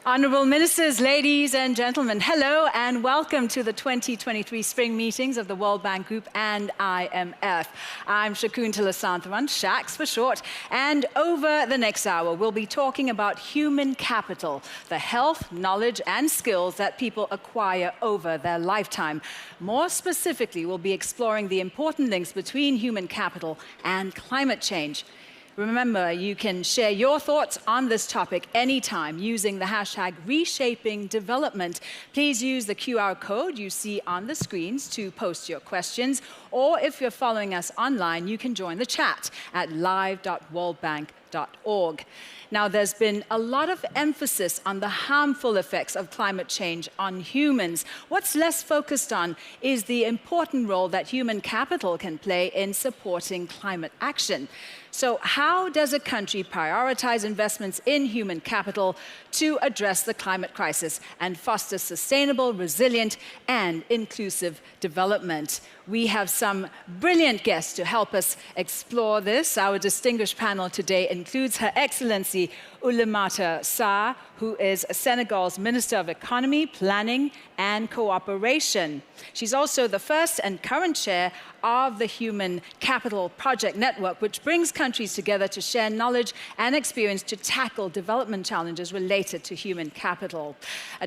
Honourable Ministers, ladies and gentlemen, hello and welcome to the 2023 Spring Meetings of the World Bank Group and IMF. I'm Shakuntala Santhiran, Shaks for short, and over the next hour we'll be talking about human capital, the health, knowledge and skills that people acquire over their lifetime. More specifically, we'll be exploring the important links between human capital and climate change. Remember, you can share your thoughts on this topic anytime using the hashtag #ReshapingDevelopment. Please use the QR code you see on the screens to post your questions, or if you're following us online, you can join the chat at live.worldbank.org. Now, there's been a lot of emphasis on the harmful effects of climate change on humans. What's less focused on is the important role that human capital can play in supporting climate action. So how does a country prioritize investments in human capital to address the climate crisis and foster sustainable, resilient, and inclusive development? We have some brilliant guests to help us explore this. Our distinguished panel today includes Her Excellency Oulimata Sarr, who is Senegal's Minister of Economy, Planning and Cooperation. She's also the first and current chair of the Human Capital Project Network, which brings countries together to share knowledge and experience to tackle development challenges related to human capital.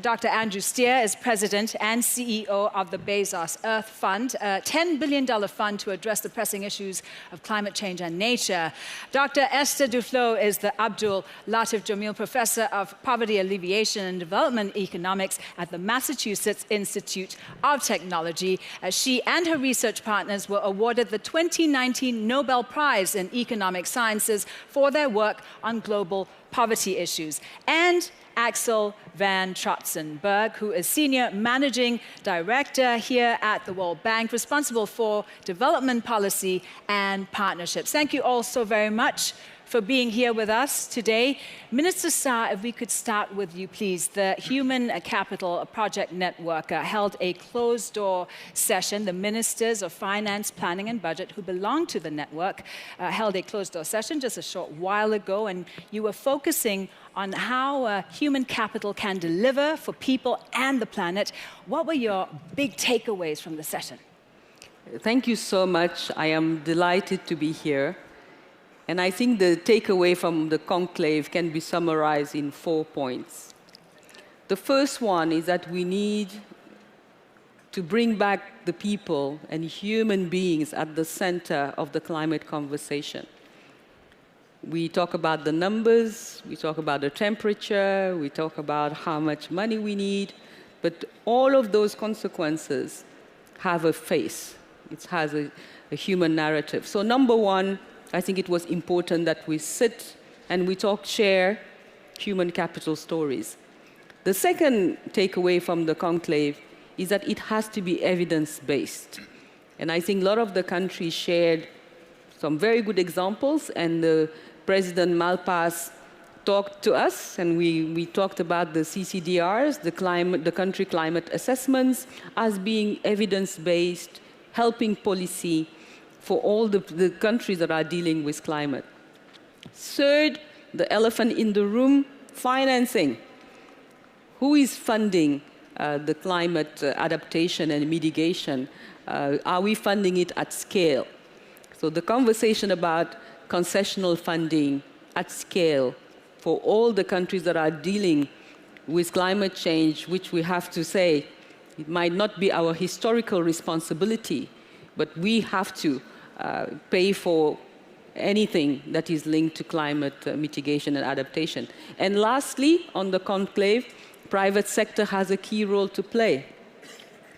Dr. Andrew Steer is President and CEO of the Bezos Earth Fund, a $10 billion fund to address the pressing issues of climate change and nature. Dr. Esther Duflo is the Abdul, Latif, Jameel Professor of Poverty Alleviation and Development Economics at the Massachusetts Institute of Technology. She and her research partners were awarded the 2019 Nobel Prize in Economic Sciences for their work on global poverty issues. And Axel van Trotsenburg, who is Senior Managing Director here at the World Bank, responsible for development policy and partnerships. Thank you all so very much for being here with us today. Minister Sarr, if we could start with you, please. The Human Capital Project Network held a closed-door session. The Ministers of Finance, Planning and Budget, who belong to the network, held a closed-door session just a short while ago, and you were focusing on how human capital can deliver for people and the planet. What were your big takeaways from the session? Thank you so much. I am delighted to be here. And I think the takeaway from the conclave can be summarized in 4 points. The first one is that we need to bring back the people and human beings at the center of the climate conversation. We talk about the numbers, we talk about the temperature, we talk about how much money we need, but all of those consequences have a face. It has a human narrative. So number one, I think it was important that we sit and we share human capital stories. The second takeaway from the conclave is that it has to be evidence-based. And I think a lot of the countries shared some very good examples, and President Malpass talked to us, and we talked about the CCDRs, the country climate assessments, as being evidence-based, helping policy for all the countries that are dealing with climate. Third, the elephant in the room, financing. Who is funding the climate adaptation and mitigation? Are we funding it at scale? So the conversation about concessional funding at scale for all the countries that are dealing with climate change, which we have to say, it might not be our historical responsibility, but we have to pay for anything that is linked to climate mitigation and adaptation. And lastly, on the conclave, private sector has a key role to play.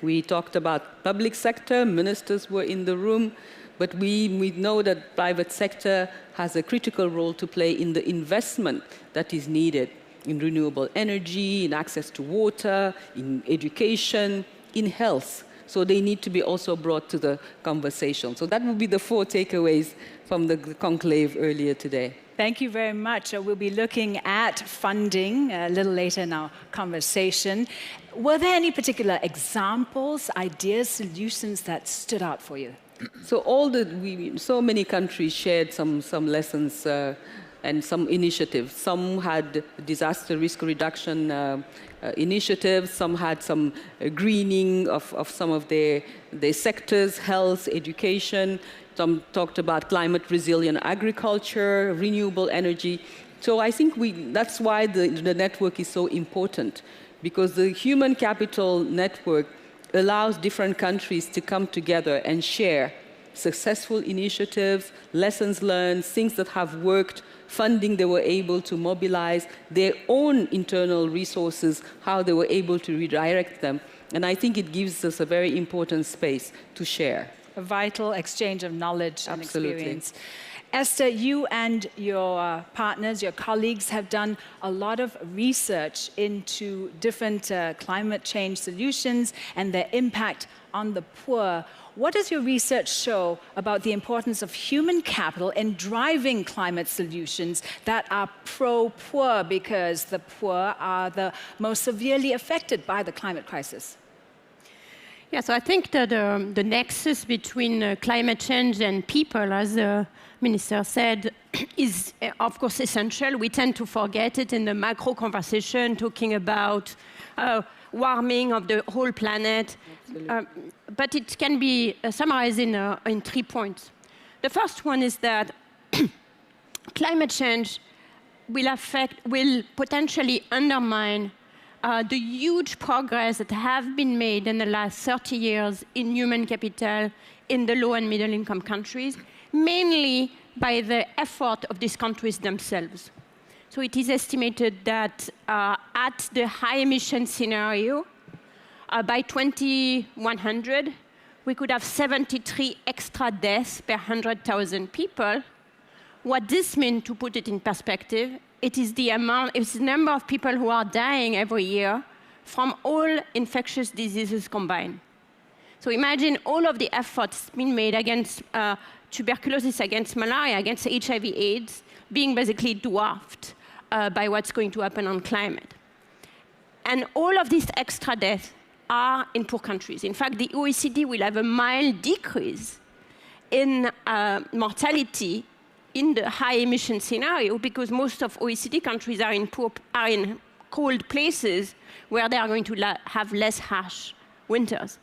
We talked about public sector, ministers were in the room, but we know that private sector has a critical role to play in the investment that is needed in renewable energy, in access to water, in education, in health. So they need to be also brought to the conversation. So that would be the 4 takeaways from the conclave earlier today. Thank you very much. We'll be looking at funding a little later in our conversation. Were there any particular examples, ideas, solutions that stood out for you? So so many countries shared some lessons and some initiatives. Some had disaster risk reduction initiatives, some had some greening of some of their sectors, health, education. Some talked about climate resilient agriculture, renewable energy. So I think that's why the network is so important, because the human capital network allows different countries to come together and share successful initiatives, lessons learned, things that have worked, funding they were able to mobilize, their own internal resources, how they were able to redirect them. And I think it gives us a very important space to share. A vital exchange of knowledge and Absolutely. experience. Esther, you and your partners, your colleagues, have done a lot of research into different climate change solutions and their impact on the poor. What does your research show about the importance of human capital in driving climate solutions that are pro-poor, because the poor are the most severely affected by the climate crisis? Yeah, so I think that the nexus between climate change and people, as the Minister said, is of course essential. We tend to forget it in the macro conversation, talking about warming of the whole planet. But it can be summarized in 3 points. The first one is that climate change will potentially undermine the huge progress that have been made in the last 30 years in human capital in the low and middle income countries, mainly by the effort of these countries themselves. So it is estimated that at the high emission scenario, by 2100, we could have 73 extra deaths per 100,000 people. What this means, to put it in perspective, it's the number of people who are dying every year from all infectious diseases combined. So imagine all of the efforts being made against tuberculosis, against malaria, against HIV/AIDS, being basically dwarfed by what's going to happen on climate. And all of these extra deaths are in poor countries. In fact, the OECD will have a mild decrease in mortality in the high emission scenario, because most of OECD countries are in cold places where they are going to have less harsh winters.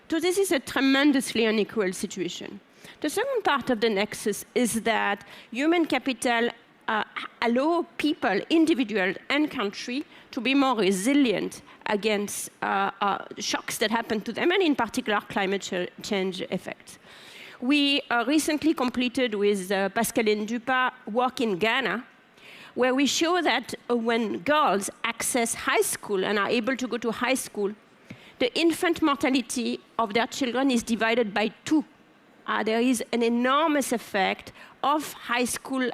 So this is a tremendously unequal situation. The second part of the nexus is that human capital allow people, individuals and country, to be more resilient against shocks that happen to them, and in particular climate change effects. We recently completed with Pascaline Dupas work in Ghana, where we show that when girls access high school and are able to go to high school, the infant mortality of their children is divided by 2. There is an enormous effect of high school,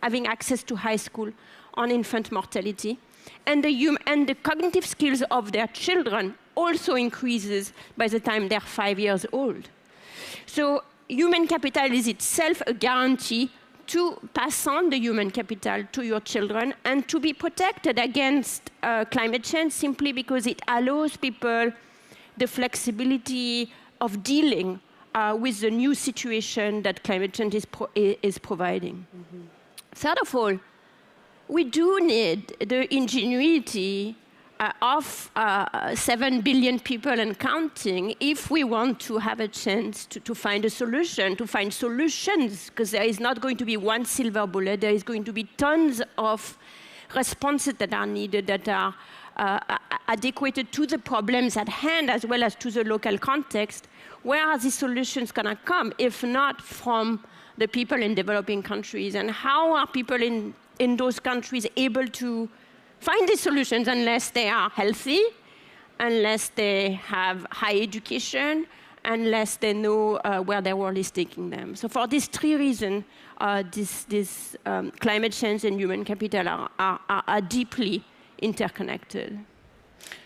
having access to high school, on infant mortality. And the cognitive skills of their children also increases by the time they're 5 years old. So human capital is itself a guarantee to pass on the human capital to your children and to be protected against climate change, simply because it allows people the flexibility of dealing with the new situation that climate change is providing. Mm-hmm. Third of all, we do need the ingenuity of 7 billion people and counting if we want to have a chance to find a solution, to find solutions, because there is not going to be one silver bullet. There is going to be tons of responses that are needed, that are adequate to the problems at hand as well as to the local context. Where are these solutions going to come, if not from the people in developing countries? And how are people in those countries able to find these solutions unless they are healthy, unless they have high education, unless they know where their world is taking them? So for these 3 reasons, this climate change and human capital are deeply interconnected.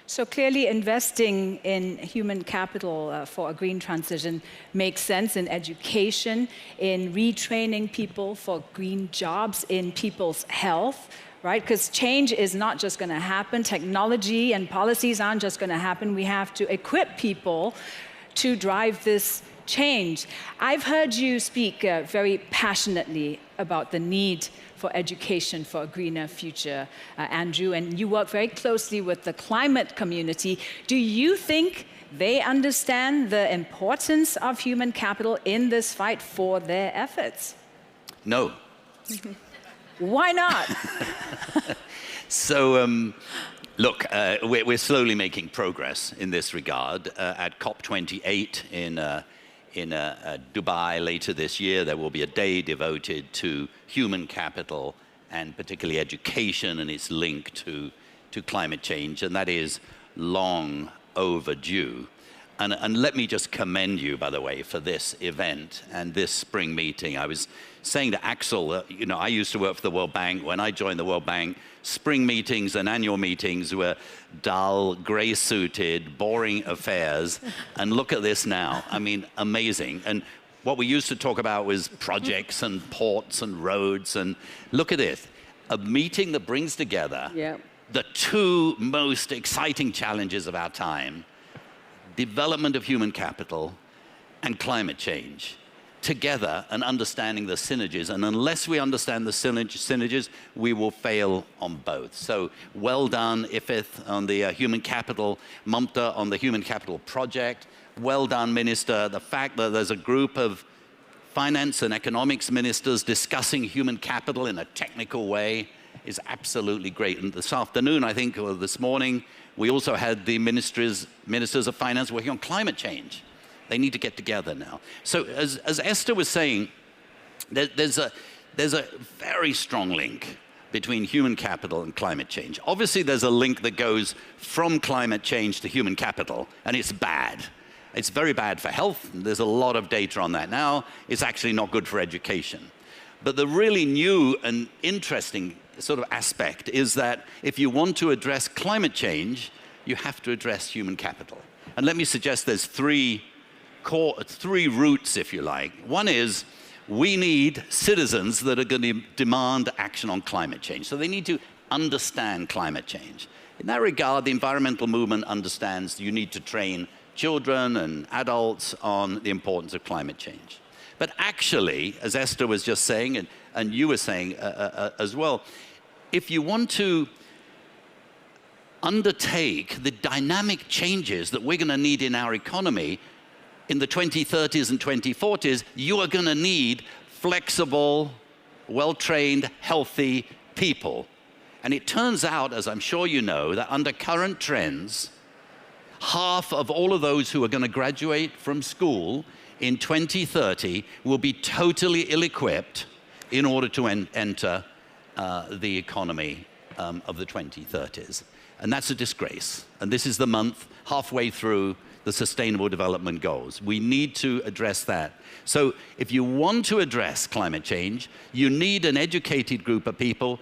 So clearly investing in human capital for a green transition makes sense in education, in retraining people for green jobs, in people's health, right? Because change is not just going to happen. Technology and policies aren't just going to happen. We have to equip people to drive this change. I've heard you speak very passionately about the need for education for a greener future, Andrew, and you work very closely with the climate community. Do you think they understand the importance of human capital in this fight for their efforts? No. Why not? So, look, we're slowly making progress in this regard. At COP28 in Dubai later this year, there will be a day devoted to human capital and particularly education and its link to climate change, and that is long overdue. And let me just commend you, by the way, for this event and this spring meeting. I was saying to Axel, you know, I used to work for the World Bank. When I joined the World Bank, spring meetings and annual meetings were dull, gray-suited, boring affairs. And look at this now. I mean, amazing. And what we used to talk about was projects and ports and roads. And look at this, a meeting that brings together the two most exciting challenges of our time: development of human capital and climate change together, and understanding the synergies. And unless we understand the synergies, we will fail on both. So well done, Ifith, on the human capital, Mamta on the human capital project. Well done, Minister. The fact that there's a group of finance and economics ministers discussing human capital in a technical way is absolutely great. And this afternoon, I think, or this morning, we also had the ministers of finance working on climate change. They need to get together now. So as Esther was saying, there's a very strong link between human capital and climate change. Obviously, there's a link that goes from climate change to human capital, and it's bad. It's very bad for health. There's a lot of data on that now. It's actually not good for education. But the really new and interesting sort of aspect is that if you want to address climate change, you have to address human capital. And let me suggest there's three roots, if you like. One is we need citizens that are going to demand action on climate change. So they need to understand climate change. In that regard, the environmental movement understands you need to train children and adults on the importance of climate change. But actually, as Esther was just saying, and you were saying as well, if you want to undertake the dynamic changes that we're going to need in our economy in the 2030s and 2040s, you are going to need flexible, well-trained, healthy people. And it turns out, as I'm sure you know, that under current trends, half of all of those who are going to graduate from school in 2030 will be totally ill-equipped in order to enter the economy of the 2030s. And that's a disgrace. And this is the month halfway through the Sustainable Development Goals. We need to address that. So if you want to address climate change, you need an educated group of people,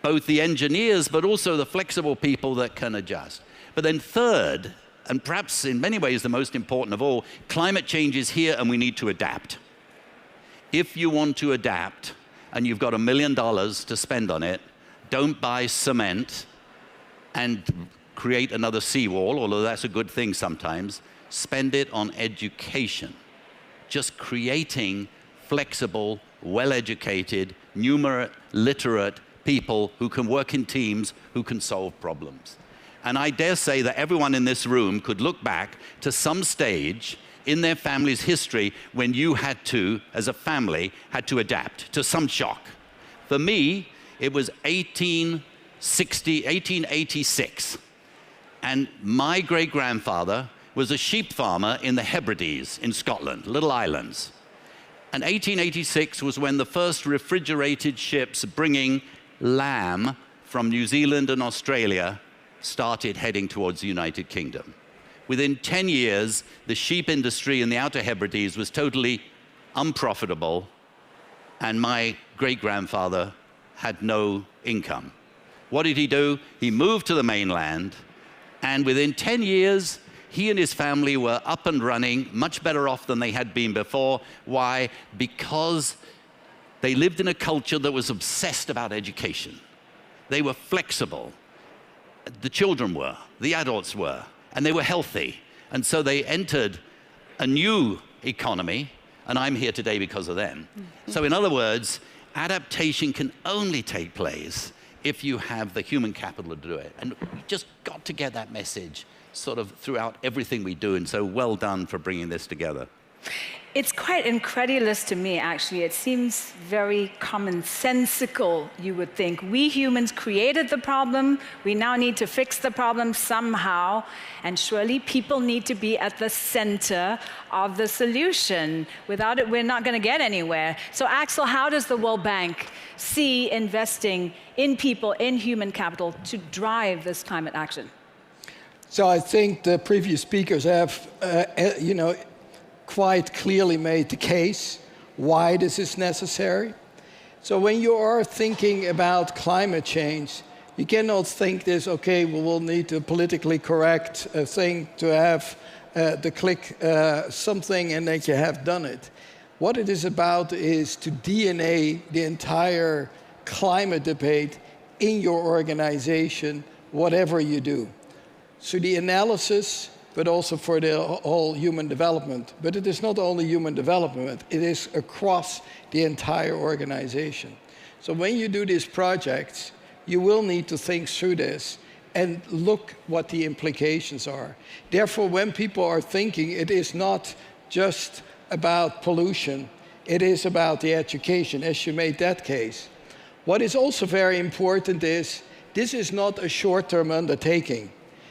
both the engineers, but also the flexible people that can adjust. But then third, and perhaps in many ways the most important of all, climate change is here and we need to adapt. If you want to adapt and you've got $1 million to spend on it, don't buy cement and create another seawall, although that's a good thing sometimes. Spend it on education. Just creating flexible, well-educated, numerate, literate people who can work in teams, who can solve problems. And I dare say that everyone in this room could look back to some stage in their family's history when you had to, as a family, had to adapt to some shock. For me, it was 1886. And my great-grandfather was a sheep farmer in the Hebrides in Scotland, little islands. And 1886 was when the first refrigerated ships bringing lamb from New Zealand and Australia started heading towards the United Kingdom. Within 10 years, the sheep industry in the Outer Hebrides was totally unprofitable, and my great-grandfather had no income. What did he do? He moved to the mainland, and within 10 years, he and his family were up and running, much better off than they had been before. Why? Because they lived in a culture that was obsessed about education. They were flexible. The children were, the adults were, and they were healthy. And so they entered a new economy, and I'm here today because of them. So in other words, adaptation can only take place if you have the human capital to do it. And we just got to get that message sort of throughout everything we do, and so well done for bringing this together. It's quite incredulous to me, actually. It seems very commonsensical, you would think. We humans created the problem. We now need to fix the problem somehow. And surely people need to be at the center of the solution. Without it, we're not going to get anywhere. So, Axel, how does the World Bank see investing in people, in human capital, to drive this climate action? So I think the previous speakers have, quite clearly made the case why this is necessary. So when you are thinking about climate change, you cannot think this, okay, we will need a politically correct thing to have the click something and that you have done it. What it is about is to DNA the entire climate debate in your organization, whatever you do. So the analysis, but also for the whole human development. But it is not only human development, it is across the entire organization. So when you do these projects, you will need to think through this and look what the implications are. Therefore, when people are thinking, it is not just about pollution, it is about the education, as you made that case. What is also very important is, this is not a short-term undertaking.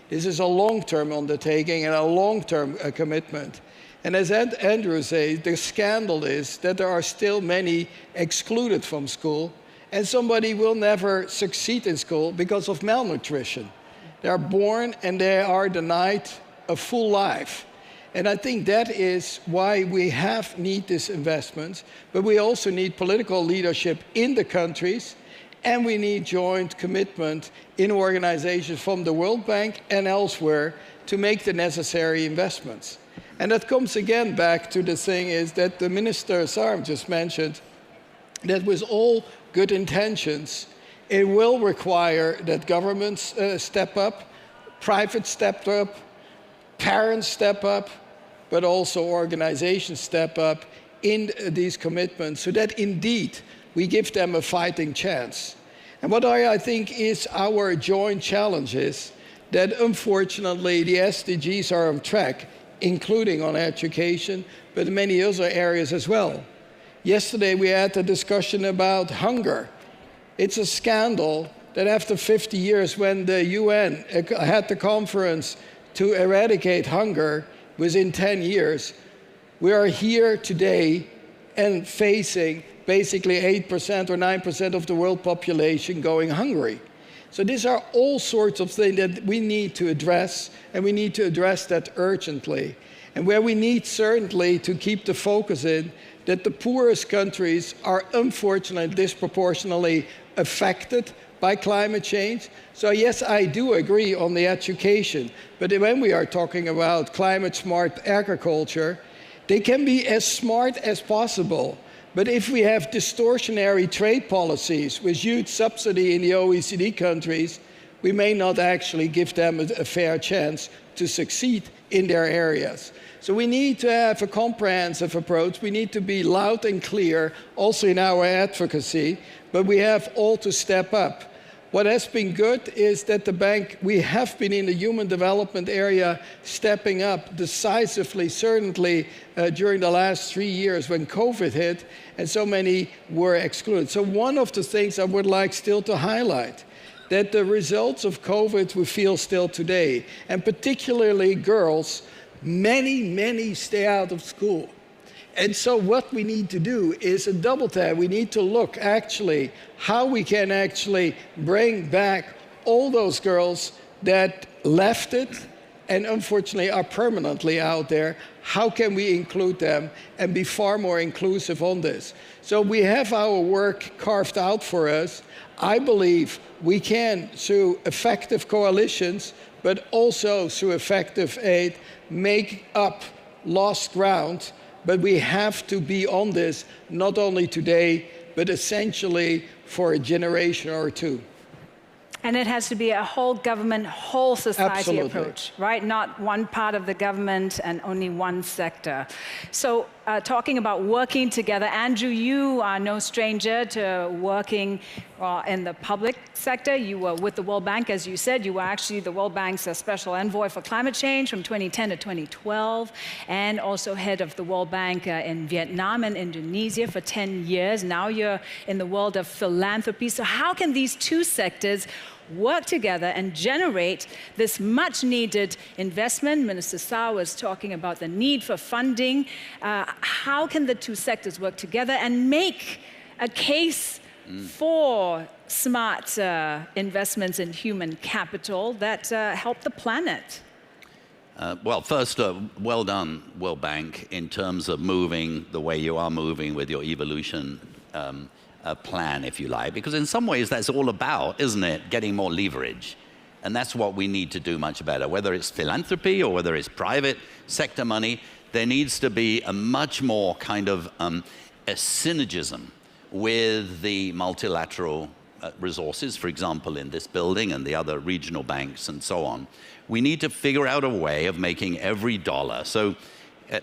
This is a long-term undertaking and a long-term commitment. And as Andrew says, the scandal is that there are still many excluded from school, and somebody will never succeed in school because of malnutrition. They are born and they are denied a full life. And I think that is why we need this investment, but we also need political leadership in the countries, and we need joint commitment in organizations from the World Bank and elsewhere to make the necessary investments. And that comes again back to the thing is that the Minister Sarr just mentioned, that with all good intentions, it will require that governments step up, private step up, parents step up, but also organizations step up in these commitments so that indeed we give them a fighting chance. And what I think is our joint challenge is that unfortunately the SDGs are on track, including on education, but many other areas as well. Yesterday we had a discussion about hunger. It's a scandal that after 50 years when the UN had the conference to eradicate hunger, within 10 years, we are here today and facing basically 8% or 9% of the world population going hungry. So these are all sorts of things that we need to address, and we need to address that urgently. And where we need certainly to keep the focus in that the poorest countries are unfortunately disproportionately affected by climate change. So yes, I do agree on the education, but when we are talking about climate smart agriculture, they can be as smart as possible. But if we have distortionary trade policies with huge subsidy in the OECD countries, we may not actually give them a fair chance to succeed in their areas. So we need to have a comprehensive approach. We need to be loud and clear, also in our advocacy, but we have all to step up. What has been good is that the bank, we have been in the human development area stepping up decisively, certainly during the last 3 years when COVID hit and so many were excluded. So one of the things I would like still to highlight, that the results of COVID we feel still today, and particularly girls, many stay out of school. And so what we need to do is a double tap. We need to look actually how we can actually bring back all those girls that left it and unfortunately are permanently out there. How can we include them and be far more inclusive on this? So we have our work carved out for us. I believe we can, through effective coalitions, but also through effective aid, make up lost ground. But we have to be on this, not only today, but essentially for a generation or two. And it has to be a whole government, whole society Absolutely. approach, right? Not one part of the government and only one sector. So talking about working together, Andrew, you are no stranger to working in the public sector. You were with the World Bank, as you said. You were actually the World Bank's special envoy for climate change from 2010 to 2012, and also head of the World Bank in Vietnam and Indonesia for 10 years. Now you're in the world of philanthropy. So how can these two sectors work together and generate this much needed investment? Minister Sarr was talking about the need for funding. How can the two sectors work together and make a case for smart investments in human capital that help the planet? Well, first, well done, World Bank, in terms of moving the way you are moving with your evolution plan, if you like, because in some ways that's all about, isn't it, getting more leverage. And that's what we need to do much better. Whether it's philanthropy or whether it's private sector money, there needs to be a much more kind of a synergism with the multilateral resources, for example, in this building and the other regional banks and so on. We need to figure out a way of making every dollar. So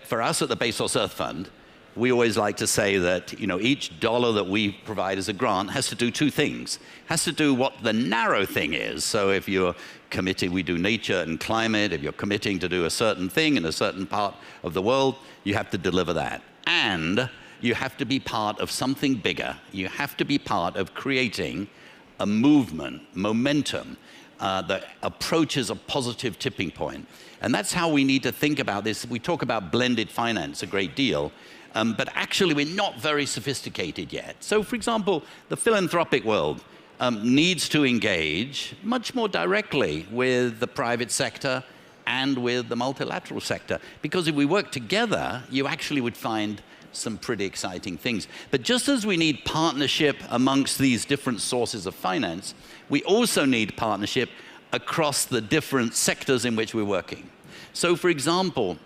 for us at the Bezos Earth Fund, we always like to say that, you know, each dollar that we provide as a grant has to do two things. Has to do what the narrow thing is. So if you're committing, we do nature and climate, if you're committing to do a certain thing in a certain part of the world, you have to deliver that. And you have to be part of something bigger. You have to be part of creating a movement, momentum, that approaches a positive tipping point. And that's how we need to think about this. We talk about blended finance a great deal, but actually we're not very sophisticated yet. So for example, the philanthropic world needs to engage much more directly with the private sector and with the multilateral sector. Because if we work together, you actually would find some pretty exciting things. But just as we need partnership amongst these different sources of finance, we also need partnership across the different sectors in which we're working. So for example,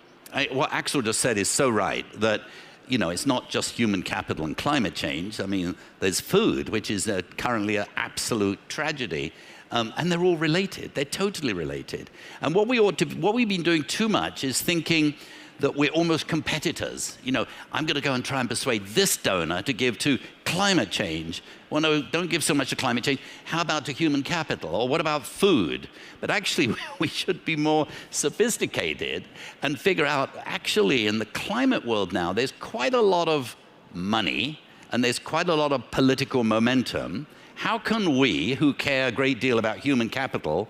what Axel just said is so right, that you know, it's not just human capital and climate change. I mean, there's food, which is currently an absolute tragedy. And they're all related. They're totally related. And what we've been doing too much is thinking that we're almost competitors. You know, I'm going to go and try and persuade this donor to give to climate change. Well, no, don't give so much to climate change. How about to human capital? Or what about food? But actually, we should be more sophisticated and figure out, actually, in the climate world now, there's quite a lot of money and there's quite a lot of political momentum. How can we, who care a great deal about human capital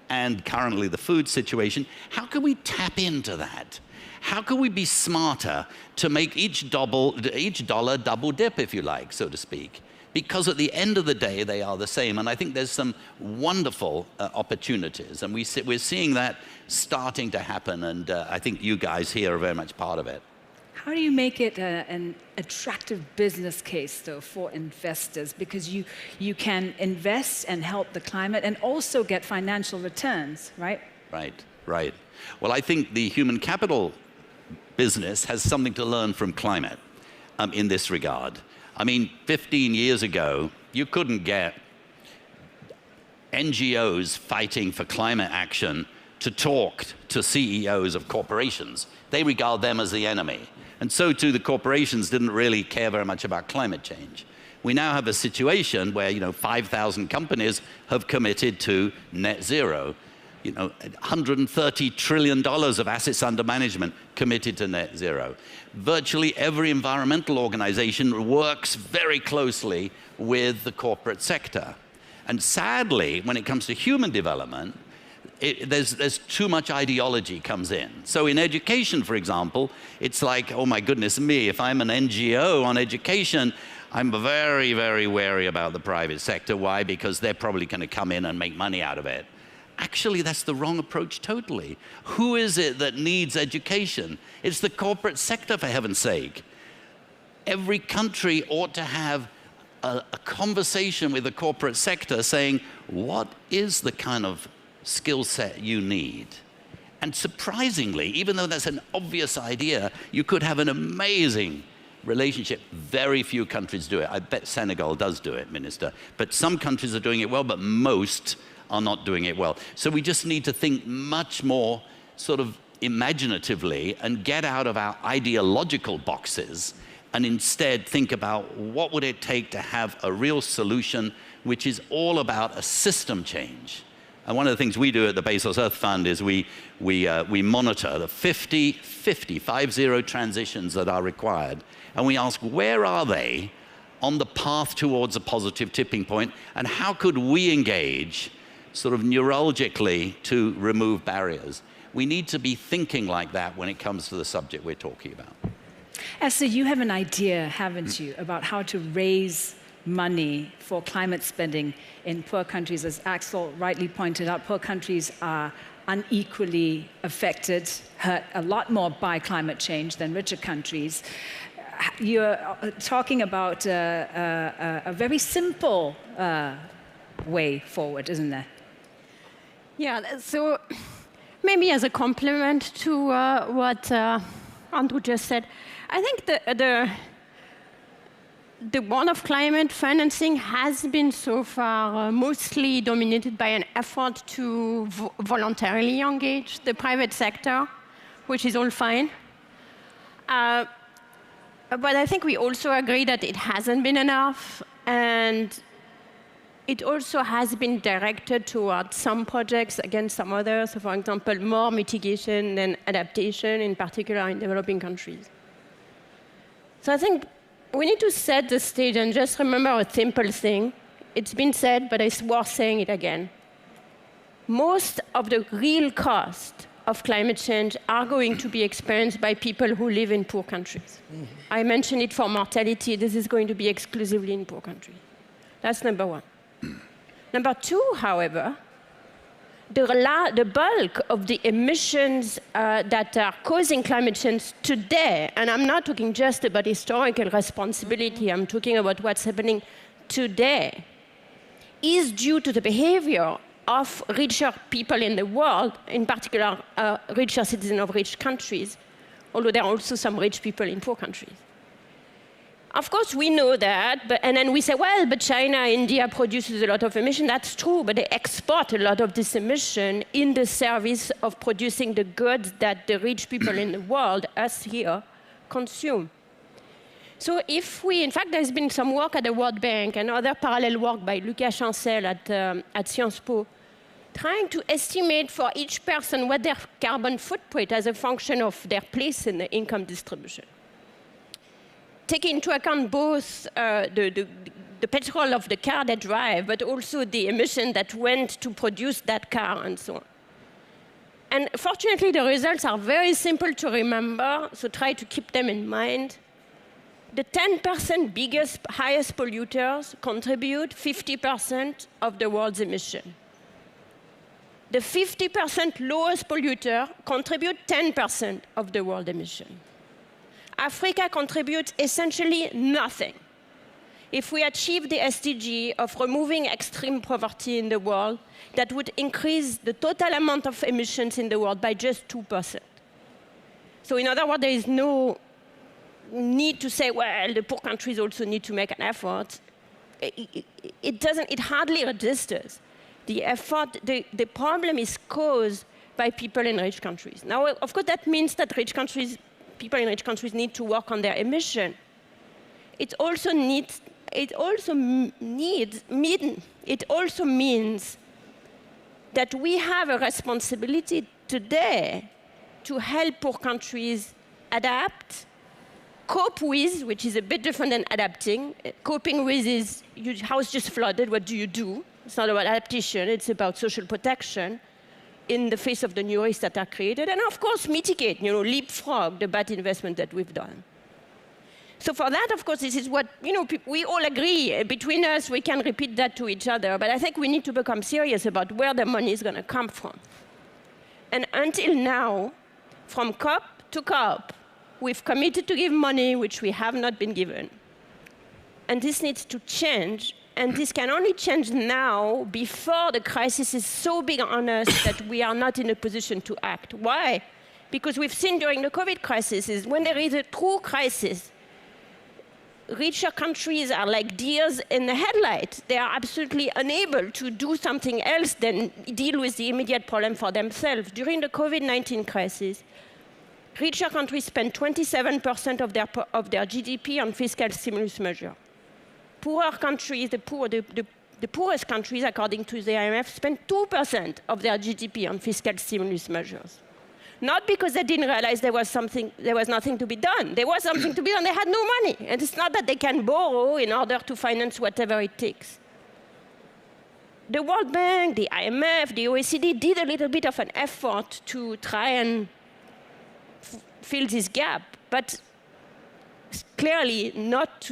and currently the food situation, how can we tap into that? How can we be smarter to make each dollar double dip, if you like, so to speak? Because at the end of the day, they are the same. And I think there's some wonderful opportunities. And we're seeing that starting to happen. And I think you guys here are very much part of it. How do you make it an attractive business case, though, for investors? Because you can invest and help the climate and also get financial returns, right? Right, right. Well, I think the human capital business has something to learn from climate in this regard. I mean, 15 years ago, you couldn't get NGOs fighting for climate action to talk to CEOs of corporations. They regard them as the enemy. And so too, the corporations didn't really care very much about climate change. We now have a situation where, you know, 5,000 companies have committed to net zero. You know, $130 trillion of assets under management committed to net zero. Virtually every environmental organization works very closely with the corporate sector. And sadly, when it comes to human development, there's too much ideology comes in. So in education, for example, it's like, oh my goodness me, if I'm an NGO on education, I'm very, very wary about the private sector. Why? Because they're probably going to come in and make money out of it. Actually, that's the wrong approach totally. Who is it that needs education? It's the corporate sector, for heaven's sake. Every country ought to have a conversation with the corporate sector saying, what is the kind of skill set you need? And surprisingly, even though that's an obvious idea, you could have an amazing relationship. Very few countries do it. I bet Senegal does do it, Minister. But some countries are doing it well, but most are not doing it well. So we just need to think much more sort of imaginatively and get out of our ideological boxes and instead think about what would it take to have a real solution which is all about a system change. And one of the things we do at the Bezos Earth Fund is we monitor the 50 transitions that are required. And we ask, where are they on the path towards a positive tipping point? And how could we engage sort of neurologically to remove barriers? We need to be thinking like that when it comes to the subject we're talking about. Esther, you have an idea, haven't you, about how to raise money for climate spending in poor countries. As Axel rightly pointed out, poor countries are unequally affected, hurt a lot more by climate change than richer countries. You're talking about a very simple way forward, isn't there? Yeah, so maybe as a complement to what Andrew just said, I think the world of climate financing has been so far mostly dominated by an effort to voluntarily engage the private sector, which is all fine. But I think we also agree that it hasn't been enough, and it also has been directed towards some projects against some others. So for example, more mitigation than adaptation, in particular in developing countries. So I think we need to set the stage and just remember a simple thing. It's been said, but it's worth saying it again. Most of the real cost of climate change are going to be experienced by people who live in poor countries. Mm-hmm. I mentioned it for mortality. This is going to be exclusively in poor countries. That's number one. Number two, however, the bulk of the emissions that are causing climate change today, and I'm not talking just about historical responsibility, I'm talking about what's happening today, is due to the behavior of richer people in the world, in particular richer citizens of rich countries, although there are also some rich people in poor countries. Of course, we know that, and then we say, well, but China, India produces a lot of emission. That's true, but they export a lot of this emission in the service of producing the goods that the rich people in the world, us here, consume. So if we, in fact, there's been some work at the World Bank and other parallel work by Lucas Chancel at Sciences Po, trying to estimate for each person what their carbon footprint as a function of their place in the income distribution. Taking into account both the petrol of the car they drive, but also the emission that went to produce that car and so on. And fortunately, the results are very simple to remember, so try to keep them in mind. The 10% biggest, highest polluters contribute 50% of the world's emission. The 50% lowest polluter contribute 10% of the world emission. Africa contributes essentially nothing. If we achieve the SDG of removing extreme poverty in the world, that would increase the total amount of emissions in the world by just 2%. So in other words, there is no need to say, well, the poor countries also need to make an effort. It hardly registers. The effort, the problem is caused by people in rich countries. Now, of course, that means that people in rich countries need to work on their emission. It also means that we have a responsibility today to help poor countries adapt, cope with, which is a bit different than adapting. Coping with is, your house just flooded, what do you do? It's not about adaptation, it's about social protection in the face of the new risks that are created, and of course mitigate, leapfrog the bad investment that we've done. So for that, of course, this is what, we all agree. Between us, we can repeat that to each other, but I think we need to become serious about where the money is going to come from. And until now, from COP to COP, we've committed to give money which we have not been given. And this needs to change. And this can only change now, before the crisis is so big on us that we are not in a position to act. Why? Because we've seen during the COVID crisis is when there is a true crisis, richer countries are like deers in the headlight. They are absolutely unable to do something else than deal with the immediate problem for themselves. During the COVID-19 crisis, richer countries spent 27% of their GDP on fiscal stimulus measures. Poorer countries, the poorest countries, according to the IMF, spent 2% of their GDP on fiscal stimulus measures. Not because they didn't realize there was nothing to be done. There was something to be done. They had no money. And it's not that they can borrow in order to finance whatever it takes. The World Bank, the IMF, the OECD did a little bit of an effort to try and fill this gap, but clearly not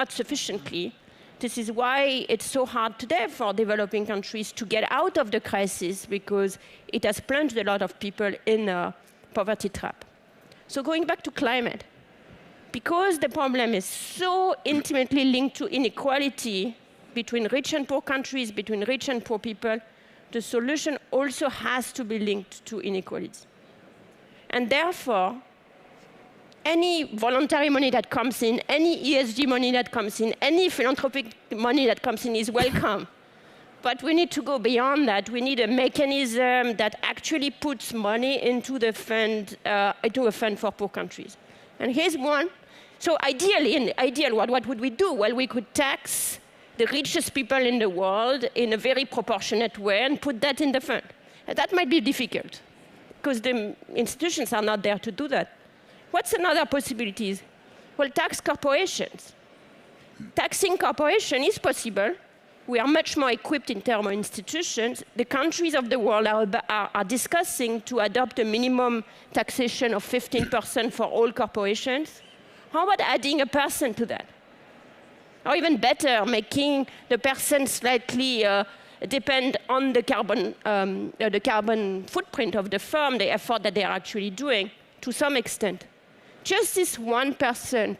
sufficiently. This is why it's so hard today for developing countries to get out of the crisis, because it has plunged a lot of people in a poverty trap. So going back to climate, because the problem is so intimately linked to inequality between rich and poor countries, between rich and poor people, the solution also has to be linked to inequality. And therefore, any voluntary money that comes in, any ESG money that comes in, any philanthropic money that comes in is welcome. But we need to go beyond that. We need a mechanism that actually puts money into a fund for poor countries. And here's one. So ideally, in the ideal world, what would we do? Well, we could tax the richest people in the world in a very proportionate way and put that in the fund. And that might be difficult, because the institutions are not there to do that. What's another possibility? Well, tax corporations. Taxing corporations is possible. We are much more equipped in terms of institutions. The countries of the world are discussing to adopt a minimum taxation of 15% for all corporations. How about adding 1% to that? Or even better, making the percent slightly depend on the carbon footprint of the firm, the effort that they are actually doing, to some extent. Just this 1%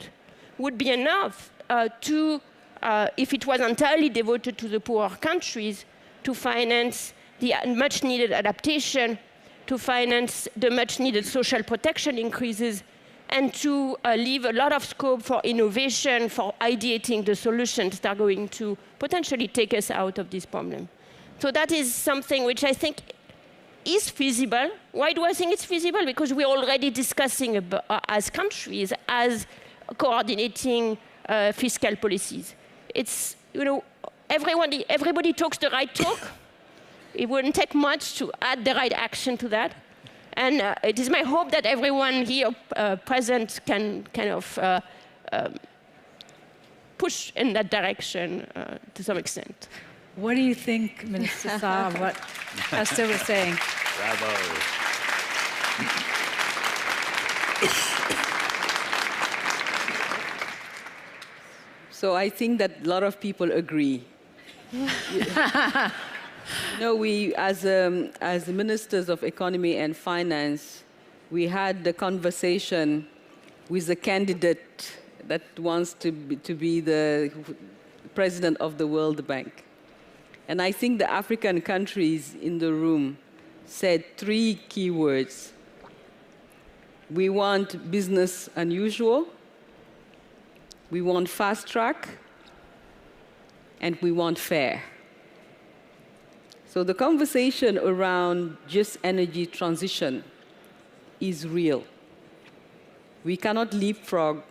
would be enough if it was entirely devoted to the poorer countries, to finance the much-needed adaptation, to finance the much-needed social protection increases, and to leave a lot of scope for innovation, for ideating the solutions that are going to potentially take us out of this problem. So that is something which I think is feasible. Why do I think it's feasible? Because we're already discussing as countries, as coordinating fiscal policies. It's, everybody talks the right talk. It wouldn't take much to add the right action to that. And it is my hope that everyone here present can kind of push in that direction to some extent. What do you think, Minister Sarr, what Esther was saying? Bravo. So I think that a lot of people agree. We, as the ministers of economy and finance, we had the conversation with the candidate that wants to be the president of the World Bank. And I think the African countries in the room said 3 key words. We want business unusual, we want fast track, and we want fair. So the conversation around just energy transition is real. We cannot leapfrog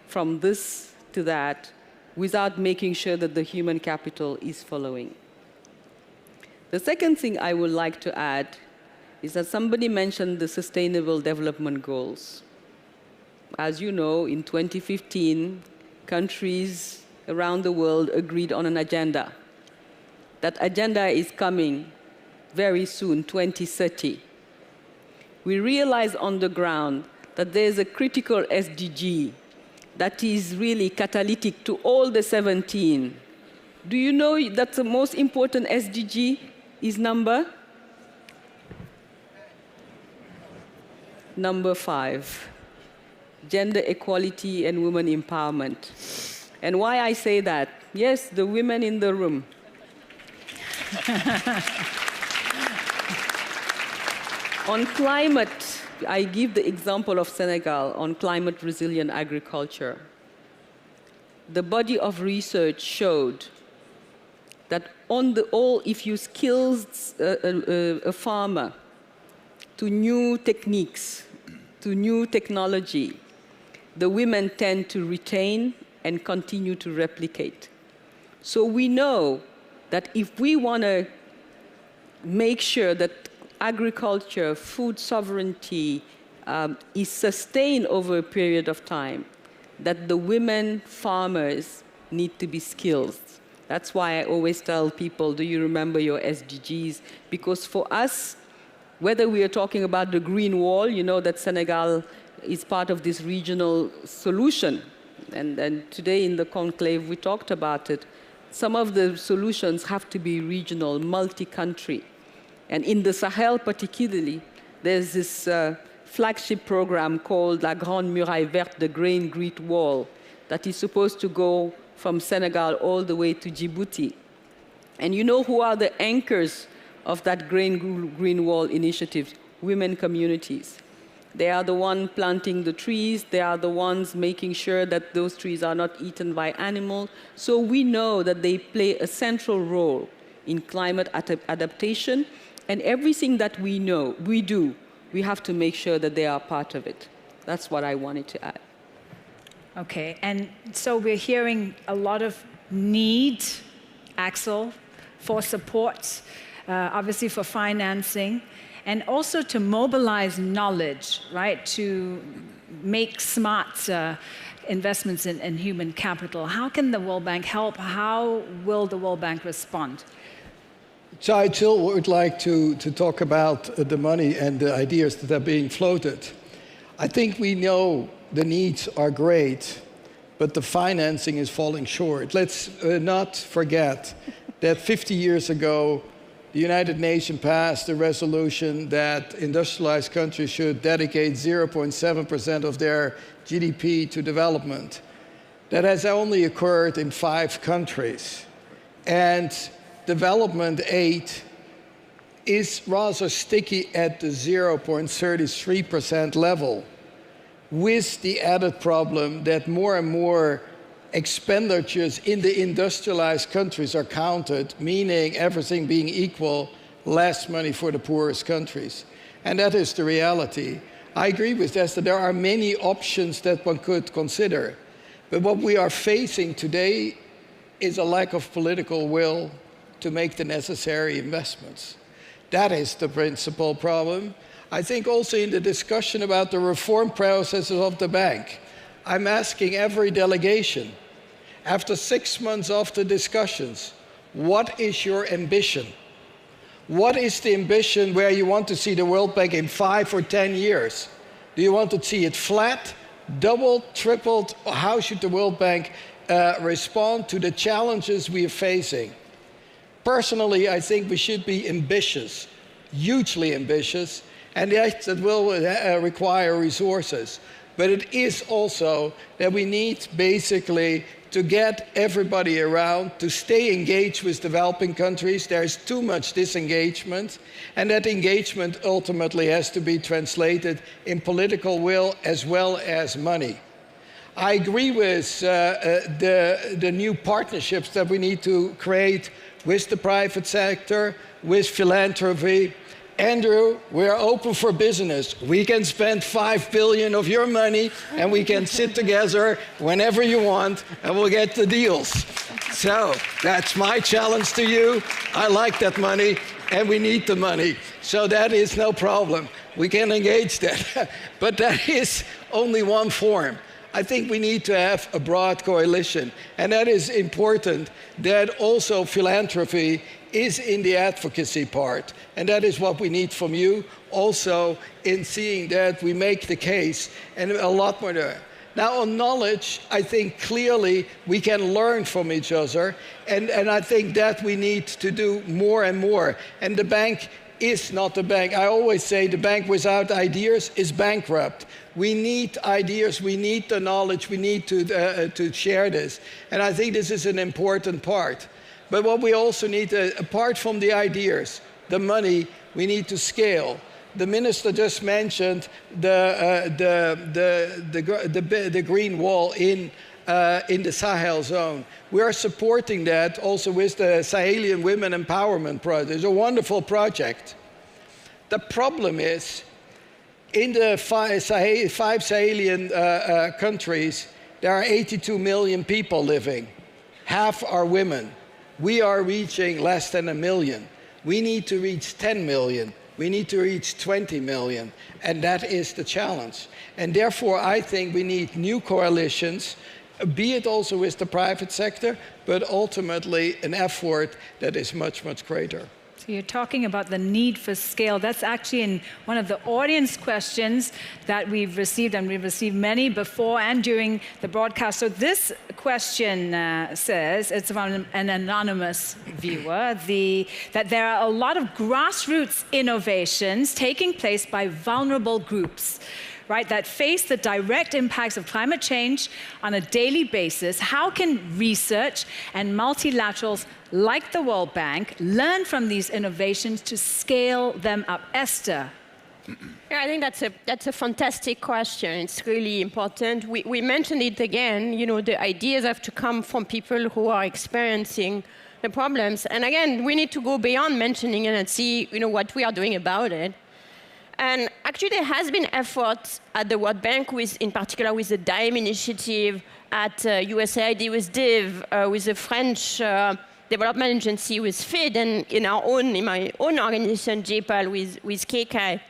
from this to that without making sure that the human capital is following. The second thing I would like to add is that somebody mentioned the Sustainable Development Goals. As you know, in 2015, countries around the world agreed on an agenda. That agenda is coming very soon, 2030. We realize on the ground that there's a critical SDG that is really catalytic to all the 17. Do you know that the most important SDG is number 5, gender equality and women empowerment. And why I say that? Yes, the women in the room. On climate, I give the example of Senegal on climate resilient agriculture. the body of research showed that on the whole, if you skill a farmer to new techniques, to new technology, the women tend to retain and continue to replicate. So we know that if we want to make sure that agriculture, food sovereignty is sustained over a period of time, that the women farmers need to be skilled. That's why I always tell people, do you remember your SDGs? Because for us, whether we are talking about the Green Wall, you know that Senegal is part of this regional solution. And today in the conclave, we talked about it. Some of the solutions have to be regional, multi-country. And in the Sahel particularly, there's this flagship program called La Grande Muraille Verte, the Great Wall, that is supposed to go from Senegal all the way to Djibouti. And you know who are the anchors of that Green Wall initiative? Women communities. They are the ones planting the trees. They are the ones making sure that those trees are not eaten by animals. So we know that they play a central role in climate adaptation. And everything that we do, we have to make sure that they are part of it. That's what I wanted to add. Okay, and so we're hearing a lot of need, Axel, for support, obviously for financing, and also to mobilize knowledge, right, to make smart investments in human capital. How can the World Bank help? How will the World Bank respond? So I still would like to talk about the money and the ideas that are being floated. I think we know the needs are great, but the financing is falling short. Let's not forget that 50 years ago, the United Nations passed a resolution that industrialized countries should dedicate 0.7% of their GDP to development. That has only occurred in 5 countries. And development aid is rather sticky at the 0.33% level, with the added problem that more and more expenditures in the industrialized countries are counted, meaning everything being equal, less money for the poorest countries. And that is the reality. I agree with Esther, there are many options that one could consider. But what we are facing today is a lack of political will to make the necessary investments. That is the principal problem. I think also in the discussion about the reform processes of the bank, I'm asking every delegation, after 6 months of the discussions, what is your ambition? What is the ambition where you want to see the World Bank in 5 or 10 years? Do you want to see it flat, doubled, tripled? Or how should the World Bank respond to the challenges we are facing? Personally, I think we should be ambitious, hugely ambitious, and yes, that will require resources. But it is also that we need basically to get everybody around, to stay engaged with developing countries. There's too much disengagement, and that engagement ultimately has to be translated in political will as well as money. I agree with the new partnerships that we need to create with the private sector, with philanthropy. Andrew, we are open for business. We can spend 5 billion of your money and we can sit together whenever you want and we'll get the deals. So that's my challenge to you. I like that money and we need the money. So that is no problem. We can engage that. But that is only one form. I think we need to have a broad coalition. And that is important, that also philanthropy is in the advocacy part. And that is what we need from you, also in seeing that we make the case and a lot more there. Now on knowledge, I think clearly we can learn from each other. And I think that we need to do more and more. And the bank is not the bank. I always say the bank without ideas is bankrupt. We need ideas, we need the knowledge, we need to share this. And I think this is an important part. But what we also need, apart from the ideas, the money, we need to scale. The minister just mentioned the Green Wall in in the Sahel zone. We are supporting that also with the Sahelian Women Empowerment Project. It's a wonderful project. The problem is, in the five Sahelian countries, there are 82 million people living. Half are women. We are reaching less than 1 million. We need to reach 10 million. We need to reach 20 million. And that is the challenge. And therefore, I think we need new coalitions, be it also with the private sector, but ultimately an effort that is much, much greater. So you're talking about the need for scale. That's actually in one of the audience questions that we've received, and we've received many before and during the broadcast. So this question says, it's from an anonymous viewer, that there are a lot of grassroots innovations taking place by vulnerable groups, right, that face the direct impacts of climate change on a daily basis. How can research and multilaterals like the World Bank learn from these innovations to scale them up? Esther. Yeah, I think that's a fantastic question. It's really important. We mentioned it again, you know, the ideas have to come from people who are experiencing the problems. And again, we need to go beyond mentioning it and see, you know, what we are doing about it. And actually, there has been efforts at the World Bank, in particular with the DIME initiative, at USAID with DIV, with the French Development Agency with FID, and in my own organization, JPAL, with KK,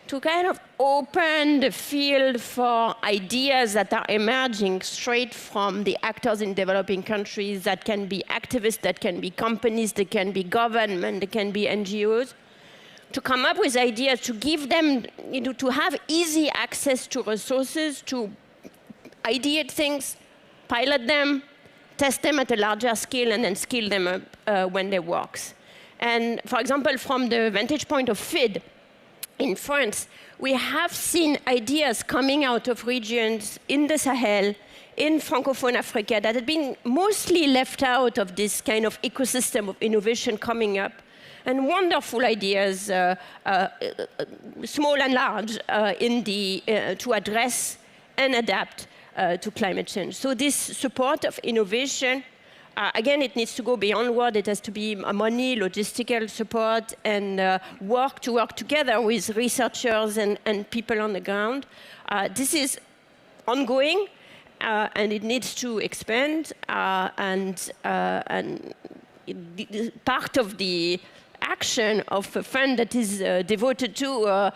to kind of open the field for ideas that are emerging straight from the actors in developing countries, that can be activists, that can be companies, that can be government, that can be NGOs, to come up with ideas, to give them, you know, to have easy access to resources, to ideate things, pilot them, test them at a larger scale, and then scale them up when they work. And for example, from the vantage point of FID in France, we have seen ideas coming out of regions in the Sahel, in Francophone Africa, that had been mostly left out of this kind of ecosystem of innovation coming up. And wonderful ideas, small and large, to address and adapt to climate change. So this support of innovation, again, it needs to go beyond word. It has to be money, logistical support, and work together with researchers and people on the ground. This is ongoing, and it needs to expand. And part of the action of a fund that is devoted to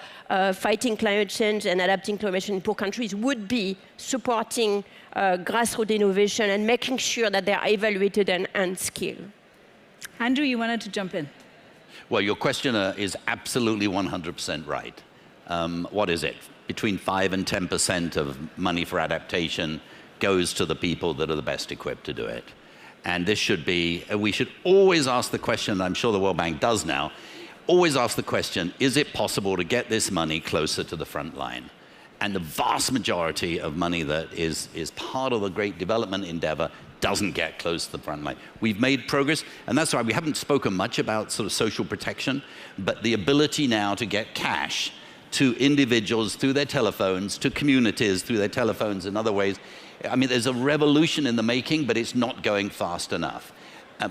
fighting climate change and adapting climate change in poor countries would be supporting grassroots innovation and making sure that they are evaluated and scaled. Andrew, you wanted to jump in. Well, your questioner is absolutely 100% right. What is it? Between 5 and 10% of money for adaptation goes to the people that are the best equipped to do it. And this should be, we should always ask the question, and I'm sure the World Bank does now, always ask the question, is it possible to get this money closer to the front line? And the vast majority of money that is part of the great development endeavor doesn't get close to the front line. We've made progress, and that's why we haven't spoken much about sort of social protection, but the ability now to get cash to individuals through their telephones, to communities through their telephones and other ways. I mean, there's a revolution in the making, but it's not going fast enough.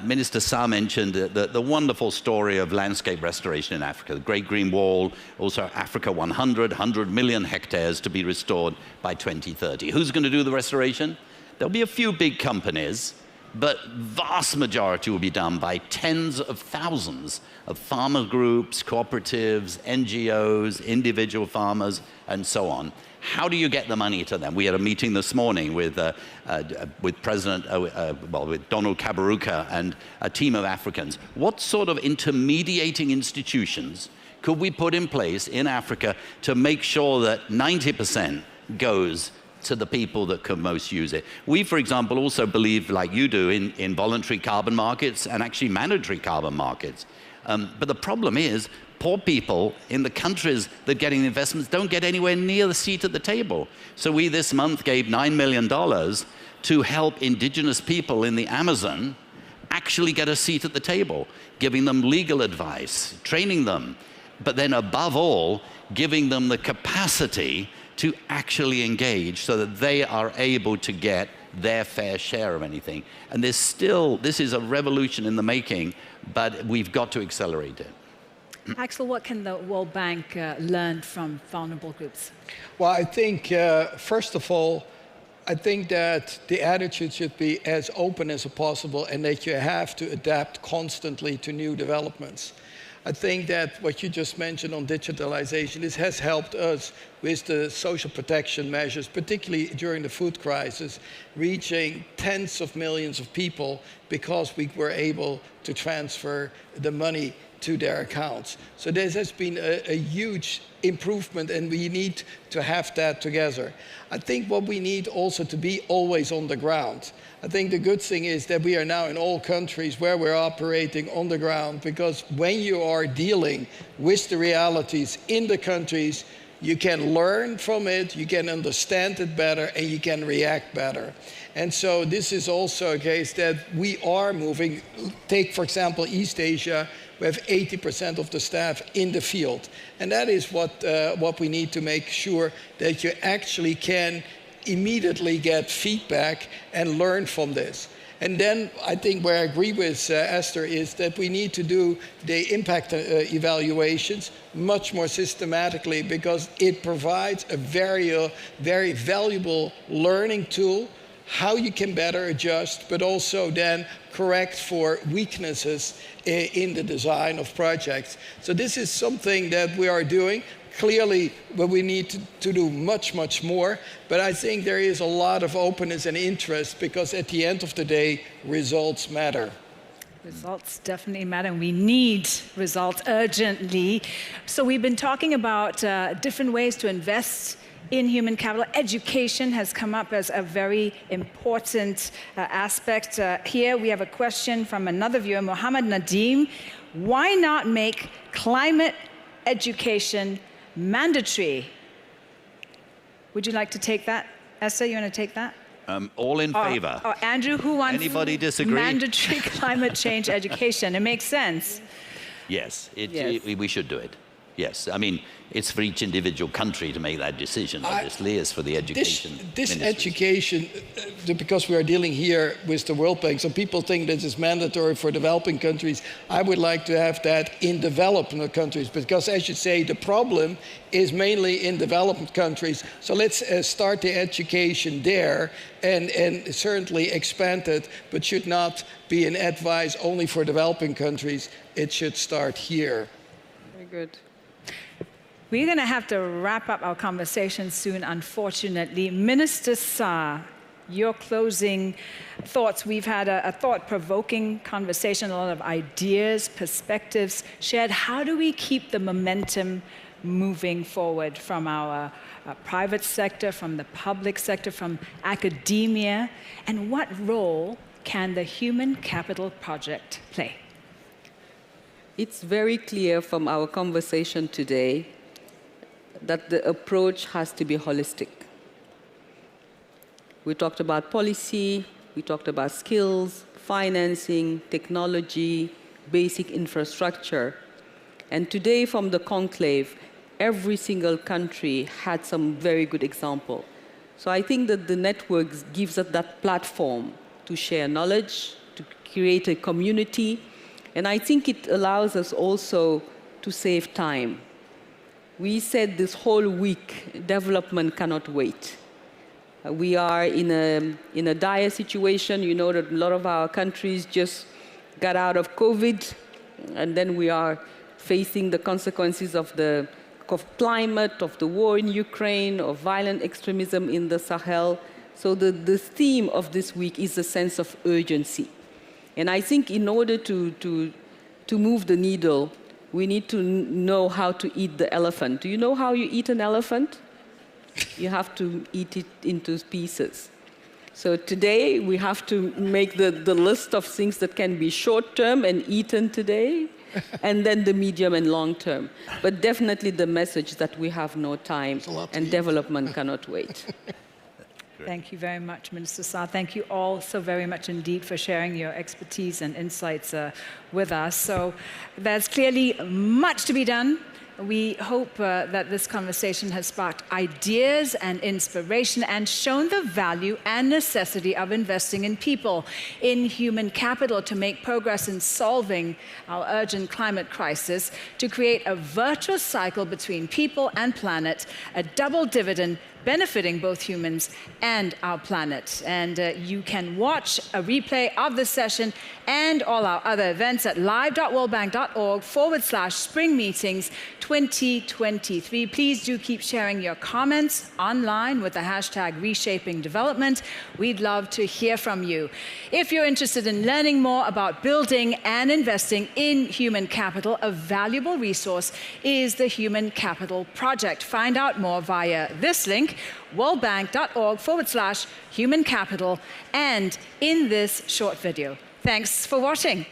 Minister Sarr mentioned the wonderful story of landscape restoration in Africa, the Great Green Wall, also Africa 100 million hectares to be restored by 2030. Who's going to do the restoration? There'll be a few big companies, but vast majority will be done by tens of thousands of farmer groups, cooperatives, NGOs, individual farmers, and so on. How do you get the money to them? We had a meeting this morning with President, with Donald Kaberuka and a team of Africans. What sort of intermediating institutions could we put in place in Africa to make sure that 90% goes to the people that can most use it? We, for example, also believe, like you do, in voluntary carbon markets and actually mandatory carbon markets. But the problem is, poor people in the countries that are getting the investments don't get anywhere near the seat at the table. So we this month gave $9 million to help indigenous people in the Amazon actually get a seat at the table, giving them legal advice, training them, but then above all, giving them the capacity to actually engage so that they are able to get their fair share of anything. And there's still, this is a revolution in the making, but we've got to accelerate it. Axel, what can the World Bank learn from vulnerable groups? Well, I think, first of all, I think that the attitude should be as open as possible and that you have to adapt constantly to new developments. I think that what you just mentioned on digitalization, this has helped us with the social protection measures, particularly during the food crisis, reaching tens of millions of people because we were able to transfer the money to their accounts. So this has been a huge improvement, and we need to have that together. I think what we need also to be always on the ground. I think the good thing is that we are now in all countries where we're operating on the ground, because when you are dealing with the realities in the countries, you can learn from it, you can understand it better, and you can react better. And so this is also a case that we are moving. Take, for example, East Asia. We have 80% of the staff in the field. And that is what we need to make sure that you actually can immediately get feedback and learn from this. And then I think where I agree with Esther is that we need to do the impact evaluations much more systematically, because it provides a very valuable learning tool, how you can better adjust, but also then correct for weaknesses in the design of projects. So this is something that we are doing. Clearly, but we need to do much, much more. But I think there is a lot of openness and interest, because at the end of the day, results matter. Results definitely matter, and we need results urgently. So we've been talking about different ways to invest in human capital. Education has come up as a very important aspect. Here we have a question from another viewer, Mohammed Nadim. Why not make climate education mandatory? Would you like to take that? Esther, you want to take that? All in favor. Andrew, who wants Anybody disagree? Mandatory climate change education? It makes sense. Yes, we should do it. Yes, I mean, it's for each individual country to make that decision, obviously, as for the education. This education, because we are dealing here with the World Bank, so people think this is mandatory for developing countries. I would like to have that in developing countries, because as you say, the problem is mainly in developed countries. So let's start the education there and certainly expand it, but should not be an advice only for developing countries. It should start here. Very good. We're going to have to wrap up our conversation soon, unfortunately. Minister Sarr, your closing thoughts. We've had a thought-provoking conversation, a lot of ideas, perspectives shared. How do we keep the momentum moving forward from our private sector, from the public sector, from academia? And what role can the Human Capital Project play? It's very clear from our conversation today that the approach has to be holistic. We talked about policy, we talked about skills, financing, technology, basic infrastructure. And today from the conclave, every single country had some very good example. So I think that the network gives us that platform to share knowledge, to create a community, and I think it allows us also to save time. We said this whole week, development cannot wait. We are in a dire situation. You know that a lot of our countries just got out of COVID, and then we are facing the consequences of climate, of the war in Ukraine, of violent extremism in the Sahel. So the theme of this week is a sense of urgency. And I think in order to move the needle, we need to know how to eat the elephant. Do you know how you eat an elephant? You have to eat it into pieces. So today, we have to make the list of things that can be short-term and eaten today, and then the medium and long-term. But definitely the message that we have no time and development cannot wait. Thank you very much, Minister Sarr. Thank you all so very much indeed for sharing your expertise and insights with us. So there's clearly much to be done We hope that this conversation has sparked ideas and inspiration and shown the value and necessity of investing in people, in human capital to make progress in solving our urgent climate crisis, to create a virtuous cycle between people and planet, a double dividend benefiting both humans and our planet. And you can watch a replay of this session and all our other events at live.worldbank.org/spring meetings 2023. Please do keep sharing your comments online with the hashtag Reshaping Development. We'd love to hear from you. If you're interested in learning more about building and investing in human capital, a valuable resource is the Human Capital Project. Find out more via this link, worldbank.org/human capital, and in this short video. Thanks for watching.